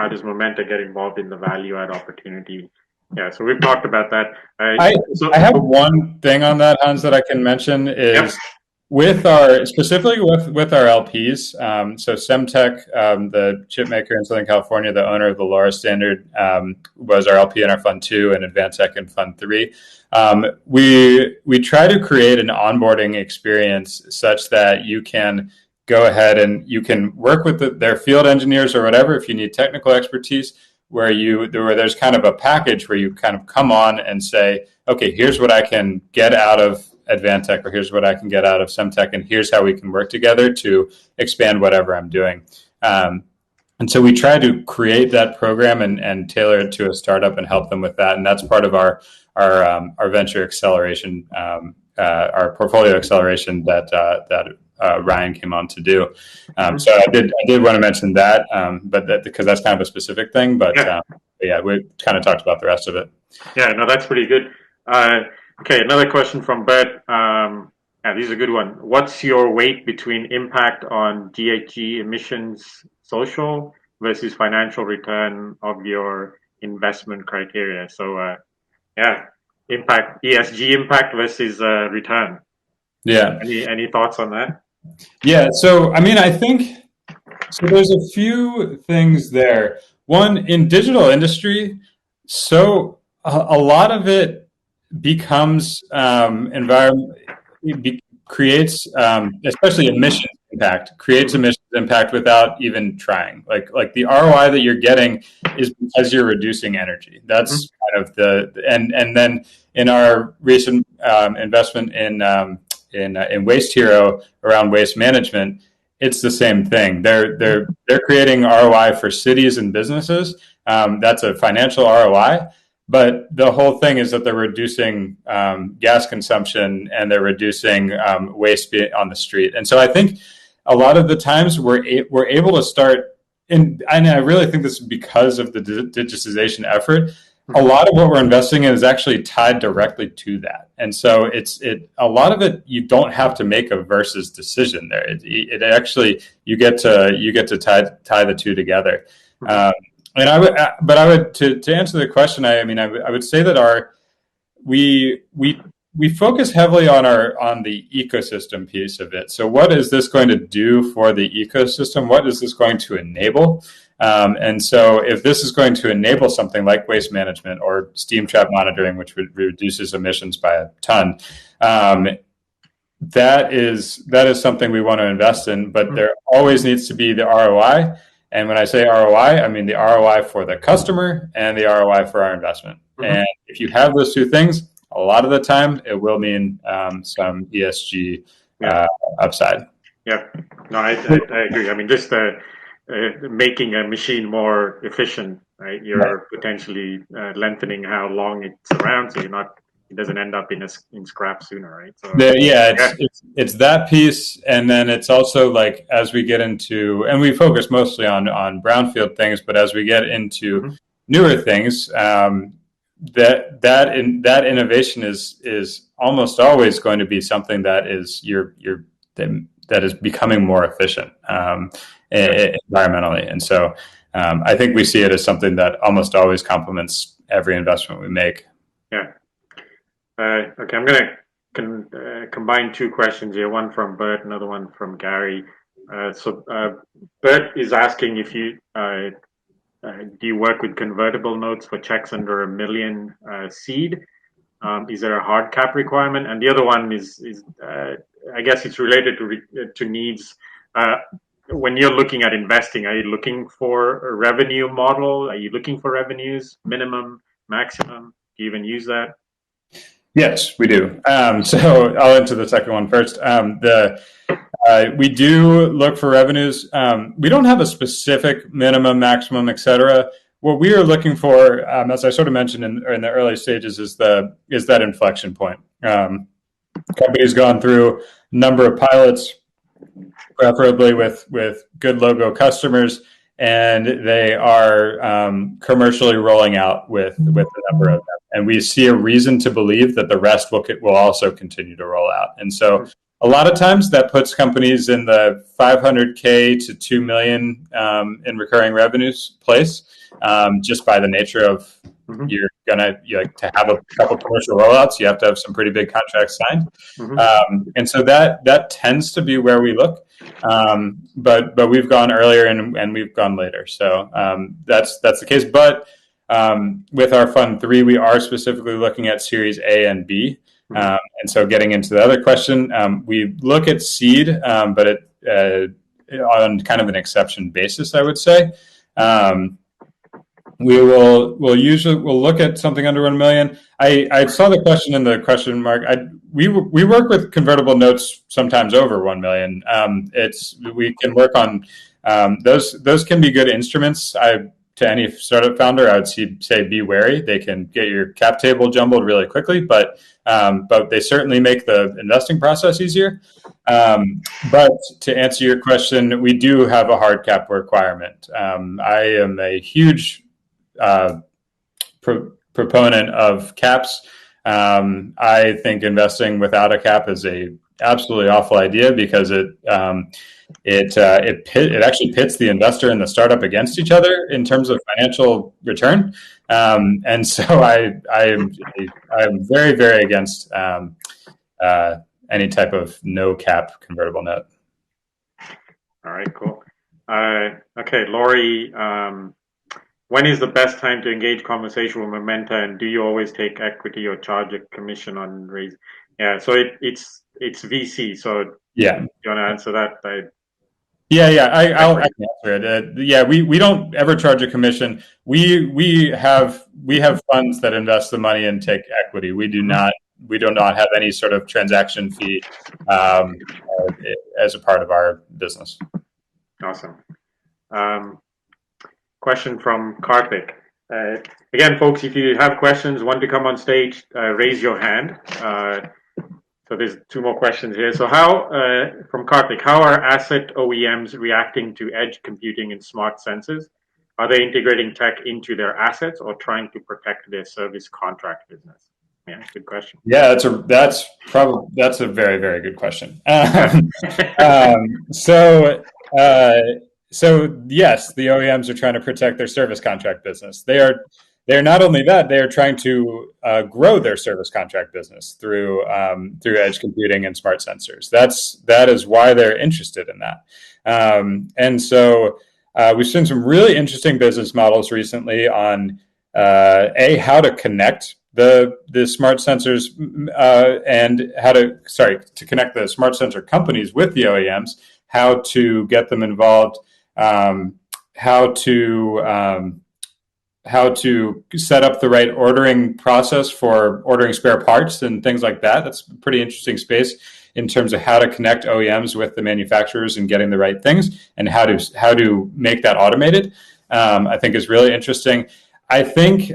does Momenta get involved in the value add opportunity? Yeah, so we've talked about that. I have one thing on that, Hans, that I can mention is specifically with our LPs. So Semtech, the chip maker in Southern California, the owner of the LoRa standard, was our LP in our Fund 2 and Advantech in Fund 3. We try to create an onboarding experience such that you can go ahead and you can work with their field engineers or whatever if you need technical expertise, where there's kind of a package where you kind of come on and say, okay, here's what I can get out of Advantech, or here's what I can get out of Semtech, and here's how we can work together to expand whatever I'm doing. And so we try to create that program and tailor it to a startup and help them with that. And that's part of our venture acceleration, our portfolio acceleration that Ryan came on to do. So I did want to mention that, but because that's kind of a specific thing. But yeah, we kind of talked about the rest of it. Yeah, no, that's pretty good. Okay, another question from Bert. Yeah, this is a good one. What's your weight between impact on GHG emissions, social versus financial return of your investment criteria? So, impact, ESG impact versus return. Yeah. Any thoughts on that? Yeah. So, I mean, I think so. There's a few things there. One, in digital industry, so a lot of it becomes creates especially emissions impact without even trying. Like the ROI that you're getting is because you're reducing energy. That's kind of and then in our recent investment in Waste Hero around waste management, it's the same thing. They're creating ROI for cities and businesses. That's a financial ROI. But the whole thing is that they're reducing gas consumption and they're reducing waste on the street. And so I think a lot of the times we're able to start, and I really think this is because of the digitization effort. A lot of what we're investing in is actually tied directly to that. And so a lot of it, you don't have to make a versus decision there. It actually, you get to tie the two together. And but I would to answer the question. I mean, I would say that we focus heavily on the ecosystem piece of it. So, what is this going to do for the ecosystem? What is this going to enable? And so, if this is going to enable something like waste management or steam trap monitoring, which reduces emissions by a ton, that is something we want to invest in. But there always needs to be the ROI. And when I say ROI, I mean the ROI for the customer and the ROI for our investment. And if you have those two things, a lot of the time it will mean some ESG upside. Yeah, no, I agree. I mean, just making a machine more efficient, right? You're potentially lengthening how long it's around, so it doesn't end up in scrap sooner, right? So it's that piece, and then it's also like as we get into, and we focus mostly on brownfield things, but as we get into newer things, that innovation is almost always going to be something that is that is becoming more efficient environmentally, and so I think we see it as something that almost always complements every investment we make. Yeah. Okay, I'm going to combine two questions here. One from Bert, another one from Gary. Bert is asking if you do you work with convertible notes for checks under $1 million seed? Is there a hard cap requirement? And the other one is I guess it's related to needs. When you're looking at investing, are you looking for a revenue model? Are you looking for revenues, minimum, maximum? Do you even use that? Yes, we do. So I'll answer the second one first. We do look for revenues. We don't have a specific minimum, maximum, et cetera. What we are looking for, as I sort of mentioned in the early stages, is that inflection point. Company's gone through a number of pilots, preferably with good logo customers, and they are commercially rolling out with a number of them. And we see a reason to believe that the rest will also continue to roll out. And so a lot of times that puts companies in the 500K to 2 million in recurring revenues place, just by the nature of you're gonna to have a couple commercial rollouts, you have to have some pretty big contracts signed, and so that tends to be where we look. But we've gone earlier and we've gone later, so that's the case. But with our Fund 3, we are specifically looking at Series A and B. And so getting into the other question, we look at seed, but on kind of an exception basis, I would say. We'll look at something under 1 million. I saw the question in the question mark. We work with convertible notes sometimes over 1 million. We can work on those can be good instruments. To any startup founder, I would say be wary. They can get your cap table jumbled really quickly, but they certainly make the investing process easier. But to answer your question, we do have a hard cap requirement. I am a huge proponent of caps. I think investing without a cap is a absolutely awful idea because it actually pits the investor and the startup against each other in terms of financial return. And so I am very, very against any type of no cap convertible note. All right, cool. Okay, Laurie, when is the best time to engage conversation with Momenta, and do you always take equity or charge a commission on raise? Yeah, so it's VC. So yeah, you want to answer that? I can answer it. We don't ever charge a commission. We have funds that invest the money and take equity. We do not have any sort of transaction fee as a part of our business. Awesome. Question from Karthik. Again, folks, if you have questions, want to come on stage, raise your hand. So there's two more questions here. So from Karthik, how are asset OEMs reacting to edge computing and smart sensors? Are they integrating tech into their assets or trying to protect their service contract business? Yeah, good question. Yeah, that's a very, very good question. So yes, the OEMs are trying to protect their service contract business. They're not only that, they are trying to grow their service contract business through edge computing and smart sensors. That is why they're interested in that. And so we've seen some really interesting business models recently on how to connect the smart sensors and how to connect the smart sensor companies with the OEMs, how to get them involved, how to set up the right ordering process for ordering spare parts and things like that. That's a pretty interesting space in terms of how to connect OEMs with the manufacturers and getting the right things, and how to make that automated. I think is really interesting. I think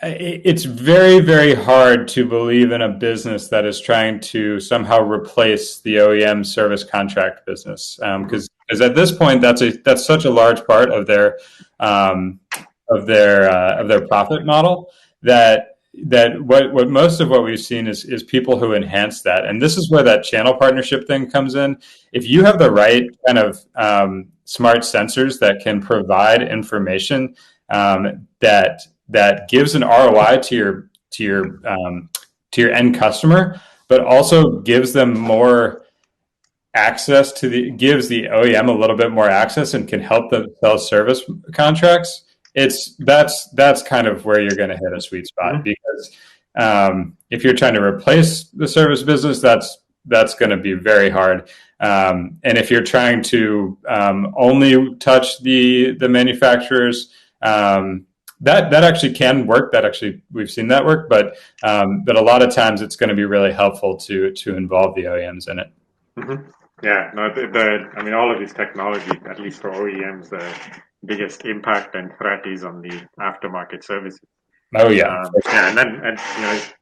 it's very, very hard to believe in a business that is trying to somehow replace the OEM service contract business, because at this point that's such a large part of their profit model that what most of what we've seen is people who enhance that. And this is where that channel partnership thing comes in. If you have the right kind of smart sensors that can provide information that gives an ROI to your end customer, but also gives them more access gives the OEM a little bit more access and can help them sell service contracts. That's kind of where you're going to hit a sweet spot, because if you're trying to replace the service business, that's going to be very hard. And if you're trying to only touch the manufacturers, that actually can work. We've seen that work, but a lot of times it's going to be really helpful to involve the OEMs in it. Mm-hmm. Yeah, no, I mean, all of this technology, at least for OEMs, the biggest impact and threat is on the aftermarket services. Oh yeah, yeah, and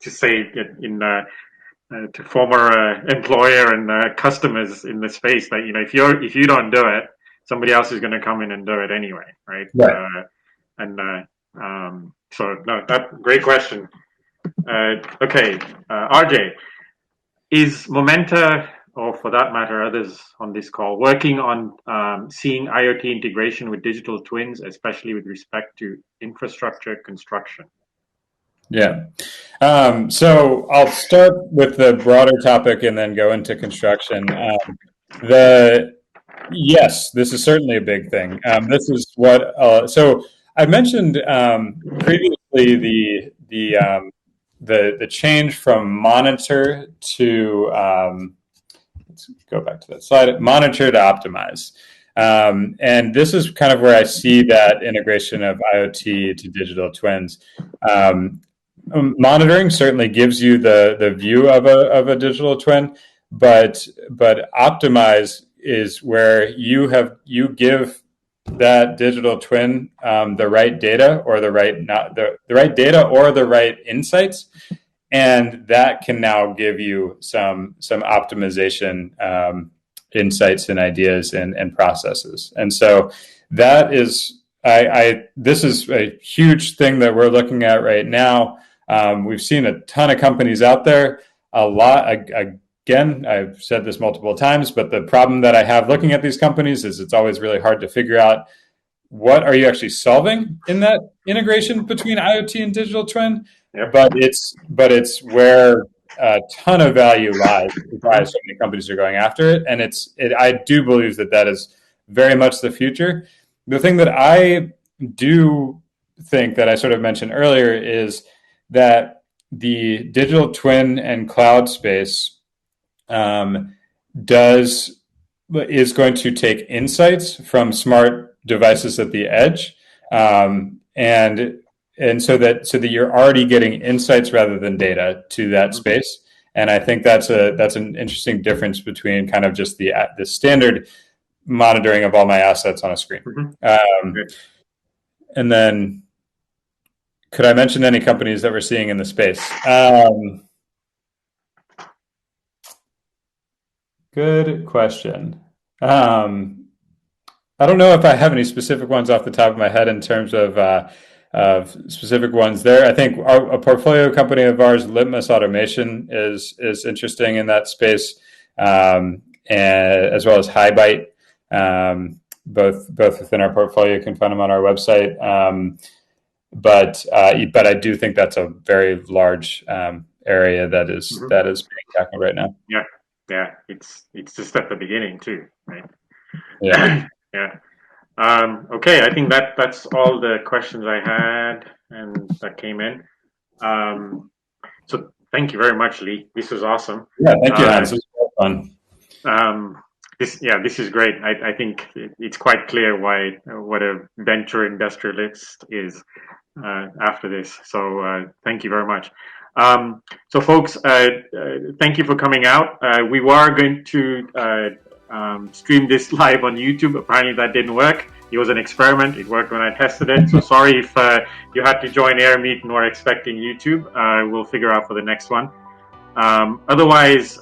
to say to former employer and customers in the space that if you don't do it, somebody else is going to come in and do it anyway, right? So no, that great question. Okay, RJ, is Momenta, or for that matter, others on this call, working on seeing IoT integration with digital twins, especially with respect to infrastructure construction? Yeah. So I'll start with the broader topic and then go into construction. Yes, this is certainly a big thing. This is what. So I mentioned previously the change from monitor to let's go back to that slide. Monitor to optimize. And this is kind of where I see that integration of IoT to digital twins. Monitoring certainly gives you the view of a digital twin, but optimize is where you give that digital twin the right data or the right insights, and that can now give you some optimization insights and ideas and processes. And so that is this is a huge thing that we're looking at right now. We've seen a ton of companies out there. Again, I've said this multiple times, but the problem that I have looking at these companies is it's always really hard to figure out what are you actually solving in that integration between IoT and digital twin. Yep. But it's where a ton of value lies. Why so many companies are going after it, and I do believe that is very much the future. The thing that I do think that I sort of mentioned earlier is that the digital twin and cloud space is going to take insights from smart devices at the edge, and so that you're already getting insights rather than data to that space. And I think that's an interesting difference between kind of just the standard monitoring of all my assets on a screen. And then, could I mention any companies that we're seeing in the space? Good question. I don't know if I have any specific ones off the top of my head in terms of specific ones there. I think a portfolio company of ours, Litmus Automation, is interesting in that space. as well as HighByte. Both within our portfolio. You can find them on our website. But I do think that's a very large area that is being tackled right now. Yeah. It's just at the beginning too, right? Yeah. Yeah. Okay, I think that's all the questions I had and that came in. So thank you very much, Lee. This was awesome. Yeah, thank you, Hans. This was fun. This is great. I think it's quite clear what a venture industrialist is after this. So thank you very much. So folks, thank you for coming out. We were going to stream this live on YouTube. Apparently that didn't work. It was an experiment. It worked when I tested it. So sorry if you had to join AirMeet and were expecting YouTube. We'll figure out for the next one. Otherwise,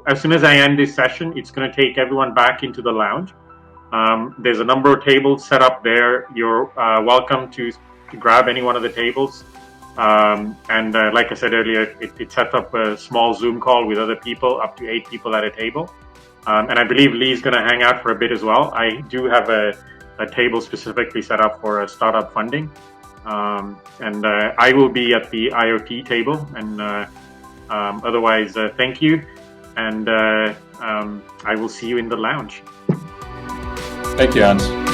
as soon as I end this session, it's going to take everyone back into the lounge. There's a number of tables set up there. You're welcome to grab any one of the tables. And like I said earlier, it sets up a small Zoom call with other people, up to 8 people at a table. And I believe Lee's going to hang out for a bit as well. I do have a table specifically set up for startup funding. And I will be at the IoT table. And otherwise, thank you. And I will see you in the lounge. Thank you, Hans.